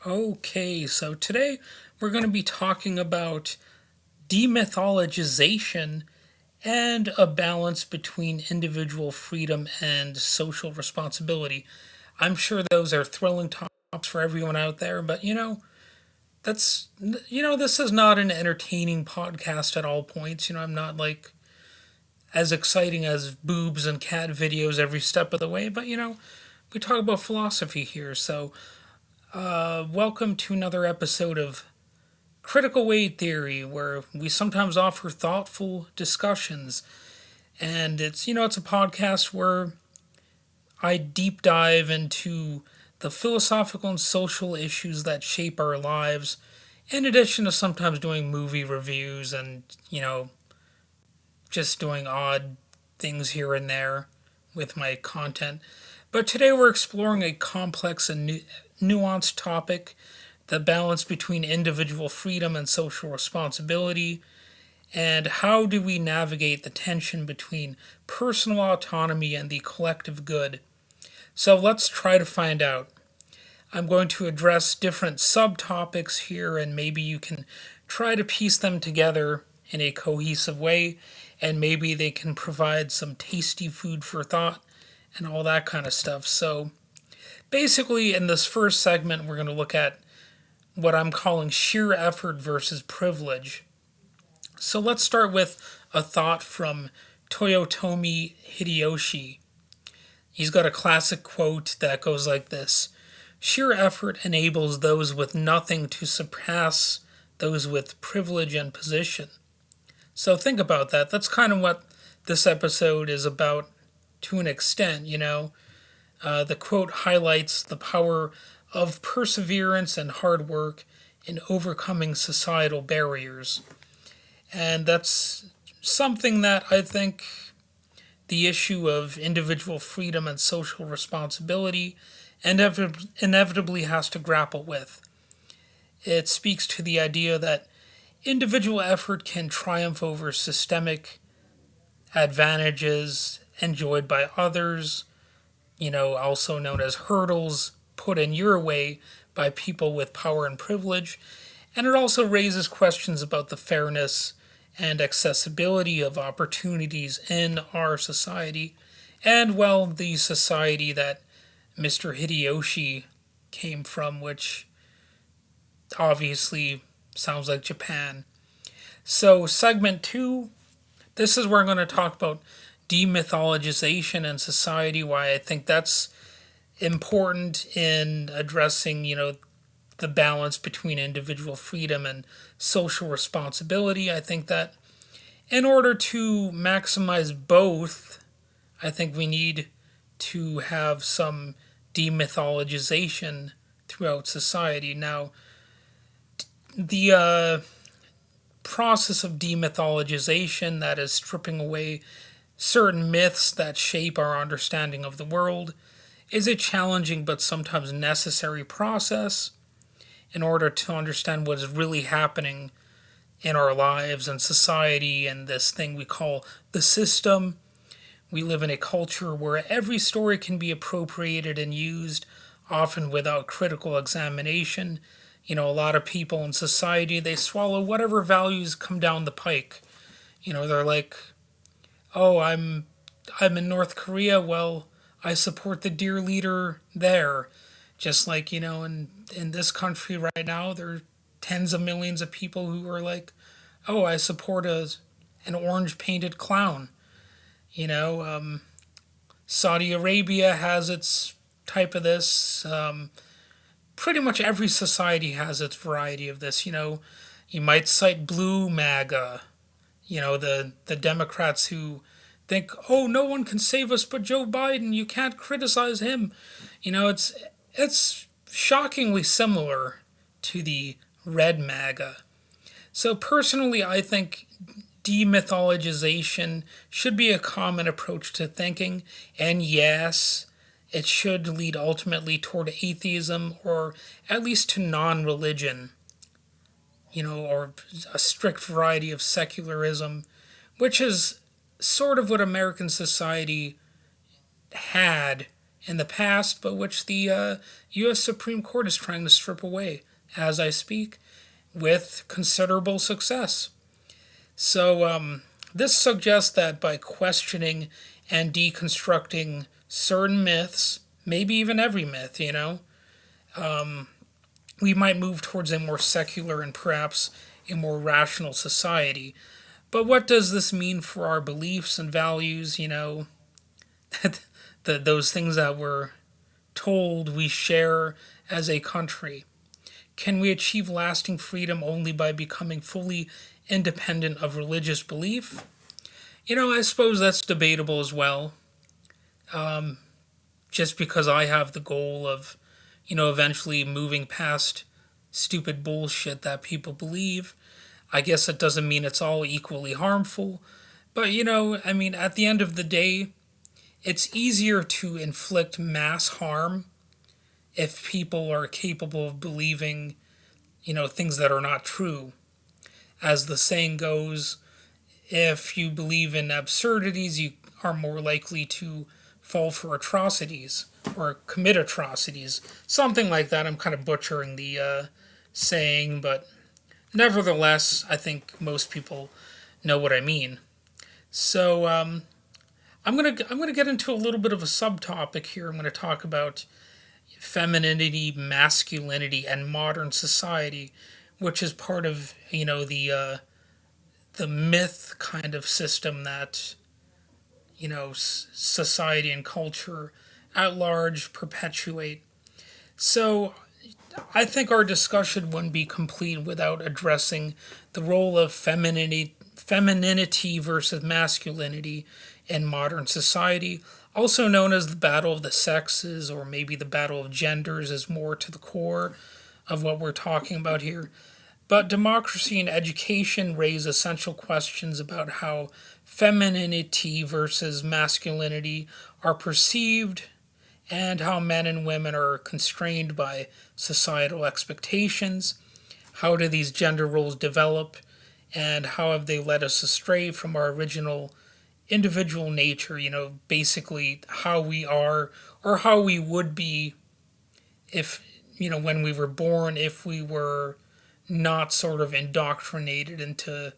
Okay, so today we're going to be talking about demythologization and a balance between individual freedom and social responsibility. I'm sure those are thrilling topics for everyone out there, but that's this is not an entertaining podcast at all points. I'm not like as exciting as boobs and cat videos every step of the way, but we talk about philosophy here. So, welcome to another episode of Critical Weight Theory, where we sometimes offer thoughtful discussions. And it's a podcast where I deep dive into the philosophical and social issues that shape our lives, in addition to sometimes doing movie reviews and, just doing odd things here and there with my content. But today we're exploring a complex and nuanced topic, the balance between individual freedom and social responsibility, and how do we navigate the tension between personal autonomy and the collective good. So let's try to find out. I'm going to address different subtopics here, and maybe you can try to piece them together in a cohesive way, and maybe they can provide some tasty food for thought and all that kind of stuff. So, basically, in this first segment, we're going to look at what I'm calling sheer effort versus privilege. So let's start with a thought from Toyotomi Hideyoshi. He's got a classic quote that goes like this: sheer effort enables those with nothing to surpass those with privilege and position. So think about that. That's kind of what this episode is about to an extent, The quote highlights the power of perseverance and hard work in overcoming societal barriers. And that's something that I think the issue of individual freedom and social responsibility inevitably has to grapple with. It speaks to the idea that individual effort can triumph over systemic advantages enjoyed by others, also known as hurdles put in your way by people with power and privilege. And it also raises questions about the fairness and accessibility of opportunities in our society, and, well, the society that Mr. Hideyoshi came from, which obviously sounds like Japan. So, segment two, this is where I'm going to talk about demythologization in society, why I think that's important in addressing, the balance between individual freedom and social responsibility. I think that in order to maximize both, I think we need to have some demythologization throughout society. Now, the process of demythologization, that is stripping away certain myths that shape our understanding of the world, is a challenging but sometimes necessary process in order to understand what is really happening in our lives and society and this thing we call the system. We live in a culture where every story can be appropriated and used, often without critical examination. A lot of people in society, they swallow whatever values come down the pike. They're like, oh, I'm in North Korea, well, I support the dear leader there. Just like, in this country right now, there are tens of millions of people who are like, oh, I support an orange painted clown. Saudi Arabia has its type of this. Pretty much every society has its variety of this. You might cite blue MAGA, the Democrats who think, oh, no one can save us but Joe Biden. You can't criticize him. It's shockingly similar to the red MAGA. So personally, I think demythologization should be a common approach to thinking, and yes, it should lead ultimately toward atheism or at least to non-religion, or a strict variety of secularism, which is sort of what American society had in the past, but which the U.S. Supreme Court is trying to strip away as I speak with considerable success. So, this suggests that by questioning and deconstructing certain myths, maybe even every myth, we might move towards a more secular and perhaps a more rational society. But what does this mean for our beliefs and values, those things that we're told we share as a country? Can we achieve lasting freedom only by becoming fully independent of religious belief? I suppose that's debatable as well. Just because I have the goal of, eventually moving past stupid bullshit that people believe, I guess it doesn't mean it's all equally harmful. But, at the end of the day, it's easier to inflict mass harm if people are capable of believing, things that are not true. As the saying goes, if you believe in absurdities, you are more likely to fall for atrocities or commit atrocities. Something like that. I'm kind of butchering the saying, but nevertheless, I think most people know what I mean. So I'm gonna get into a little bit of a subtopic here. I'm gonna talk about femininity, masculinity, and modern society, which is part of the myth kind of system that society and culture at large perpetuate. So I think our discussion wouldn't be complete without addressing the role of femininity versus masculinity in modern society, also known as the battle of the sexes, or maybe the battle of genders is more to the core of what we're talking about here. But democracy and education raise essential questions about how femininity versus masculinity are perceived and how men and women are constrained by societal expectations. How do these gender roles develop, and how have they led us astray from our original individual nature, basically how we are or how we would be if, when we were born, if we were not sort of indoctrinated into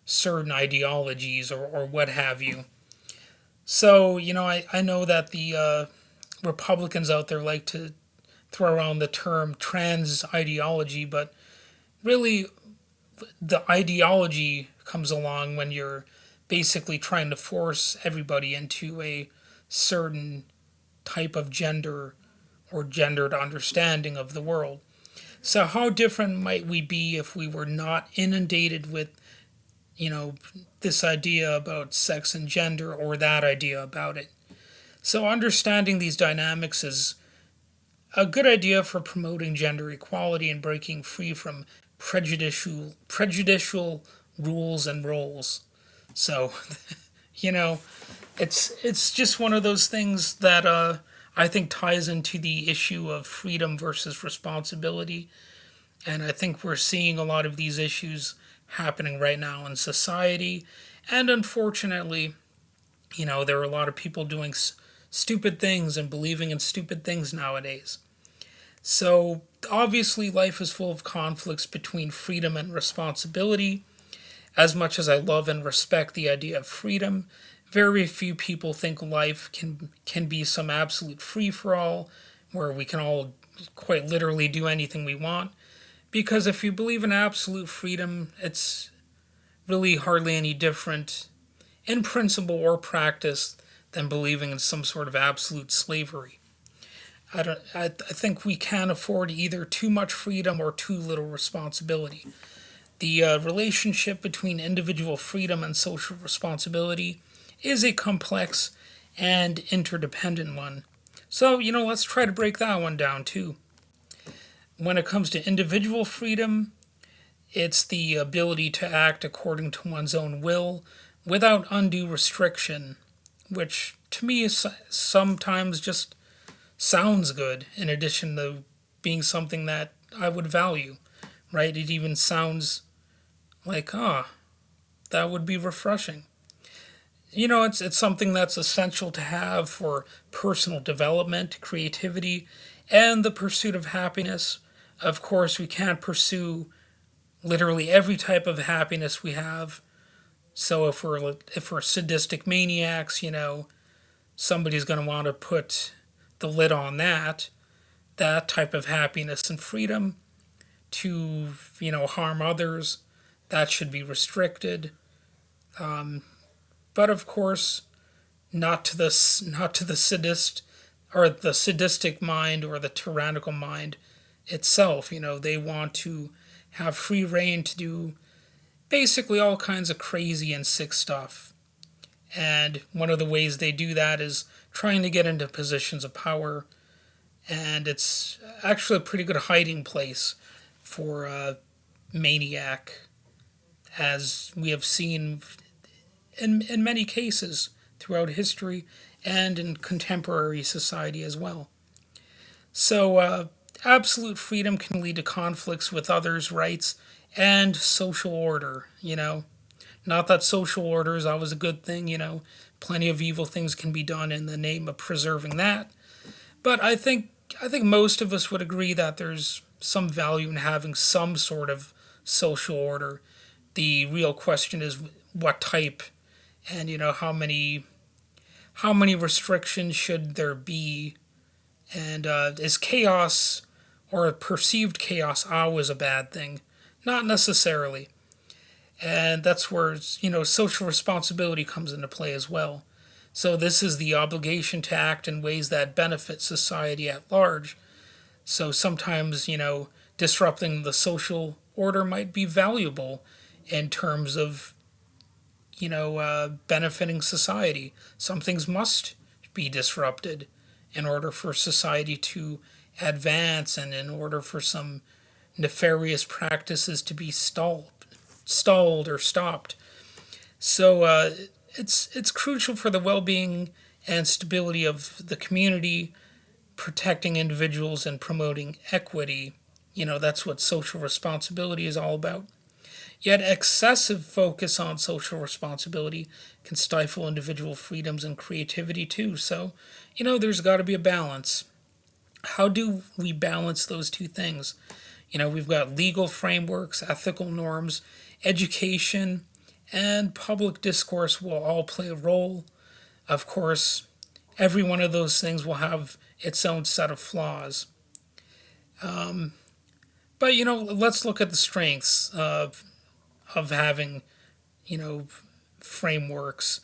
certain ideologies or what have you. So, I know that the Republicans out there like to throw around the term trans ideology, but really the ideology comes along when you're basically trying to force everybody into a certain type of gender or gendered understanding of the world. So, how different might we be if we were not inundated with, this idea about sex and gender or that idea about it? So, understanding these dynamics is a good idea for promoting gender equality and breaking free from prejudicial rules and roles. So, it's just one of those things that I think ties into the issue of freedom versus responsibility. And I think we're seeing a lot of these issues happening right now in society. And unfortunately, there are a lot of people doing stupid things and believing in stupid things nowadays. So, obviously, life is full of conflicts between freedom and responsibility. As much as I love and respect the idea of freedom, very few people think life can be some absolute free for all, where we can all quite literally do anything we want. Because if you believe in absolute freedom, it's really hardly any different in principle or practice than believing in some sort of absolute slavery. I think we can't afford either too much freedom or too little responsibility. The relationship between individual freedom and social responsibility is a complex and interdependent one. So, let's try to break that one down too. When it comes to individual freedom, it's the ability to act according to one's own will without undue restriction, which to me is sometimes just sounds good in addition to being something that I would value, right? It even sounds like, that would be refreshing. it's something that's essential to have for personal development, creativity, and the pursuit of happiness. Of course, we can't pursue literally every type of happiness we have. So if we're sadistic maniacs, somebody's going to want to put the lid on that type of happiness and freedom to harm others. That should be restricted. But of course, not to the sadist or the sadistic mind or the tyrannical mind itself. They want to have free reign to do basically all kinds of crazy and sick stuff. And one of the ways they do that is trying to get into positions of power. And it's actually a pretty good hiding place for a maniac, as we have seen in many cases throughout history and in contemporary society as well. So, absolute freedom can lead to conflicts with others' rights and social order. Not that social order is always a good thing. Plenty of evil things can be done in the name of preserving that. But I think most of us would agree that there's some value in having some sort of social order. The real question is what type, and how many restrictions should there be, and is chaos or perceived chaos always a bad thing? Not necessarily. And that's where social responsibility comes into play as well. So this is the obligation to act in ways that benefit society at large. So sometimes disrupting the social order might be valuable in terms of benefiting society. Some things must be disrupted in order for society to advance, and in order for some nefarious practices to be stalled or stopped. So it's crucial for the well-being and stability of the community, protecting individuals and promoting equity. That's what social responsibility is all about. Yet excessive focus on social responsibility can stifle individual freedoms and creativity too. So, there's got to be a balance. How do we balance those two things? We've got legal frameworks, ethical norms, education, and public discourse will all play a role. Of course, every one of those things will have its own set of flaws. But let's look at the strengths of having frameworks.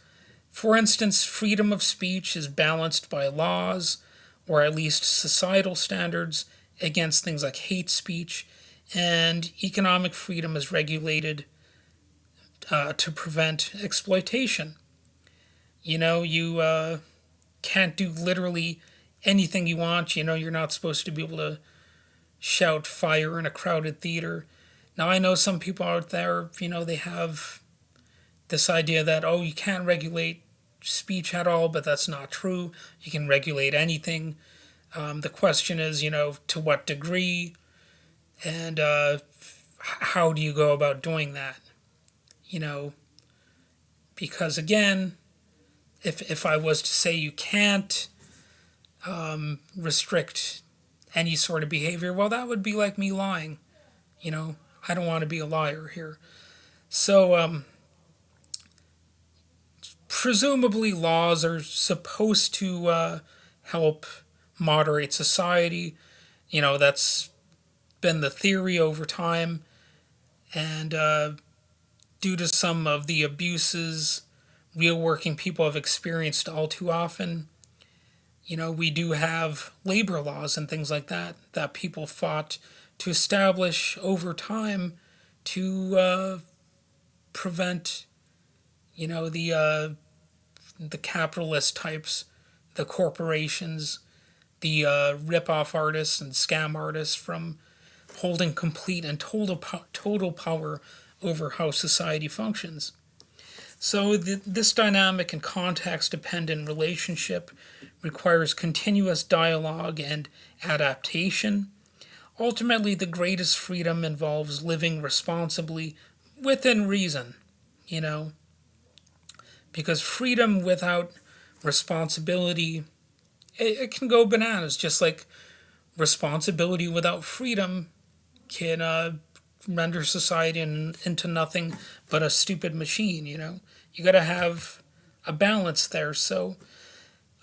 For instance, freedom of speech is balanced by laws, or at least societal standards, against things like hate speech, and economic freedom is regulated to prevent exploitation. You can't do literally anything you want. You're not supposed to be able to shout fire in a crowded theater. Now, I know some people out there, they have this idea that, oh, you can't regulate speech at all, but that's not true. You can regulate anything. The question is, to what degree, and how do you go about doing that? Because again, if I was to say you can't restrict any sort of behavior, well, that would be like me lying. I don't want to be a liar here. So, presumably, laws are supposed to help moderate society. That's been the theory over time. And due to some of the abuses real working people have experienced all too often, we do have labor laws and things like that people fought to establish over time to prevent, the capitalist types, the corporations, the rip-off artists and scam artists from holding complete and total power over how society functions. So this dynamic and context-dependent relationship requires continuous dialogue and adaptation. Ultimately, the greatest freedom involves living responsibly within reason, because freedom without responsibility, it can go bananas. Just like responsibility without freedom can render society into nothing but a stupid machine. You got to have a balance there. So,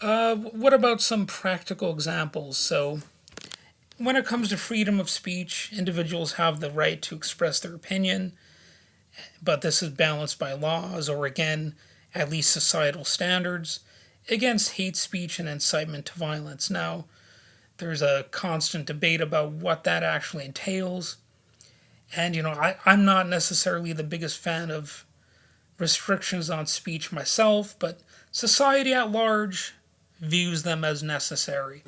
what about some practical examples? So, when it comes to freedom of speech, individuals have the right to express their opinion, but this is balanced by laws, or again, at least societal standards, against hate speech and incitement to violence. Now, there's a constant debate about what that actually entails. And, I'm not necessarily the biggest fan of restrictions on speech myself, but society at large views them as necessary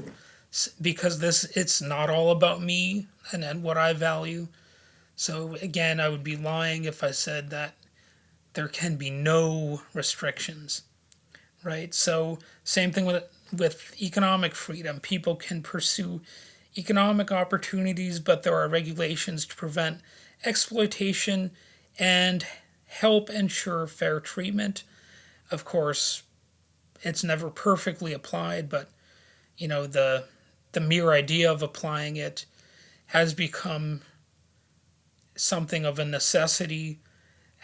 because it's not all about me and what I value. So again, I would be lying if I said that there can be no restrictions, right? So same thing with economic freedom. People can pursue economic opportunities, but there are regulations to prevent exploitation and help ensure fair treatment. Of course, it's never perfectly applied, but the mere idea of applying it has become something of a necessity,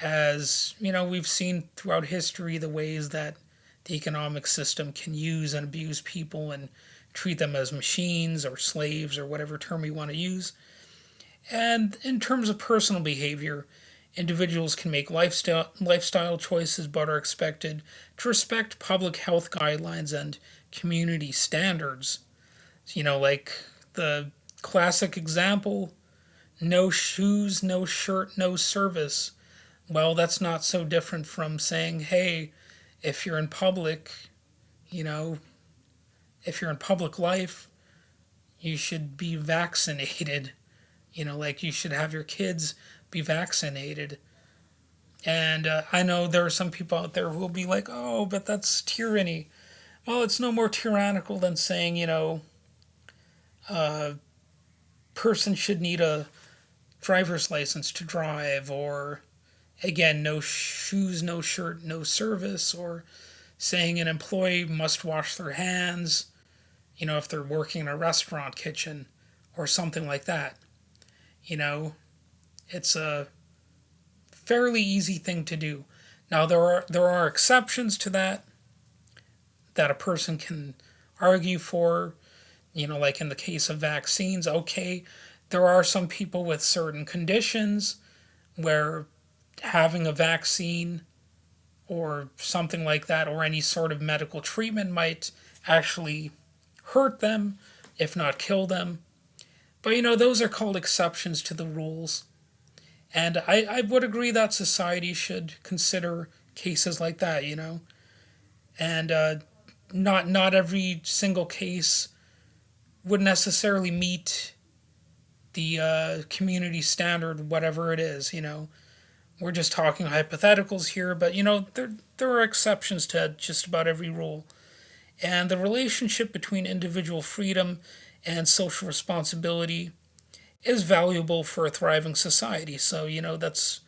as we've seen throughout history the ways that the economic system can use and abuse people and treat them as machines or slaves or whatever term we want to use. And in terms of personal behavior, individuals can make lifestyle choices but are expected to respect public health guidelines and community standards. Like the classic example, no shoes, no shirt, no service. Well, that's not so different from saying, hey, if you're in public, you know, if you're in public life, you should be vaccinated. Like you should have your kids be vaccinated. And I know there are some people out there who will be like, oh, but that's tyranny. Well, it's no more tyrannical than saying, a person should need a driver's license to drive, or again, no shoes, no shirt, no service, or saying an employee must wash their hands, if they're working in a restaurant kitchen or something like that. It's a fairly easy thing to do. Now there are exceptions to that a person can argue for, like in the case of vaccines. Okay, there are some people with certain conditions where having a vaccine or something like that, or any sort of medical treatment, might actually hurt them, if not kill them. But those are called exceptions to the rules. And I would agree that society should consider cases like that, And not every single case would necessarily meet the community standard, whatever it is. We're just talking hypotheticals here, but there are exceptions to just about every rule. And the relationship between individual freedom and social responsibility is valuable for a thriving society. So, that's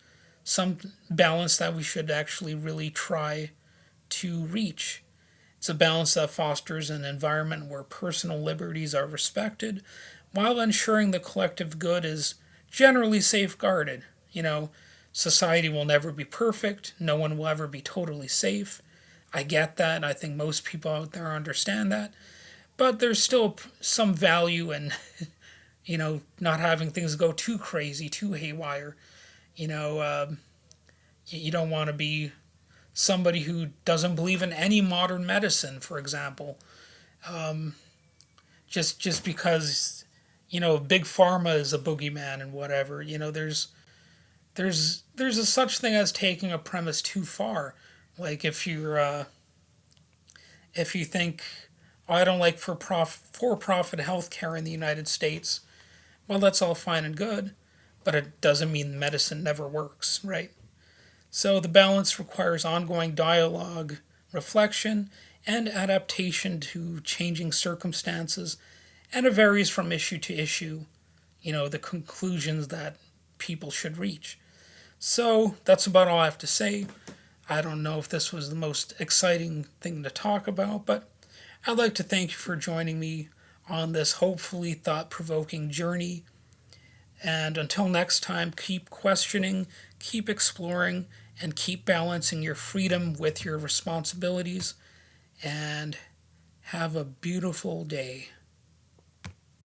some balance that we should actually really try to reach. It's a balance that fosters an environment where personal liberties are respected while ensuring the collective good is generally safeguarded. Society will never be perfect. No one will ever be totally safe. I get that. I think most people out there understand that. But there's still some value in, not having things go too crazy, too haywire. You don't want to be somebody who doesn't believe in any modern medicine, for example. Just because, big pharma is a boogeyman and whatever. There's a such thing as taking a premise too far. Like if you think, oh, I don't like for-profit healthcare in the United States, well, that's all fine and good, but it doesn't mean medicine never works, right? So the balance requires ongoing dialogue, reflection, and adaptation to changing circumstances, and it varies from issue to issue, the conclusions that people should reach. So that's about all I have to say. I don't know if this was the most exciting thing to talk about, but I'd like to thank you for joining me on this hopefully thought provoking journey. And until next time, keep questioning, keep exploring, and keep balancing your freedom with your responsibilities. And have a beautiful day.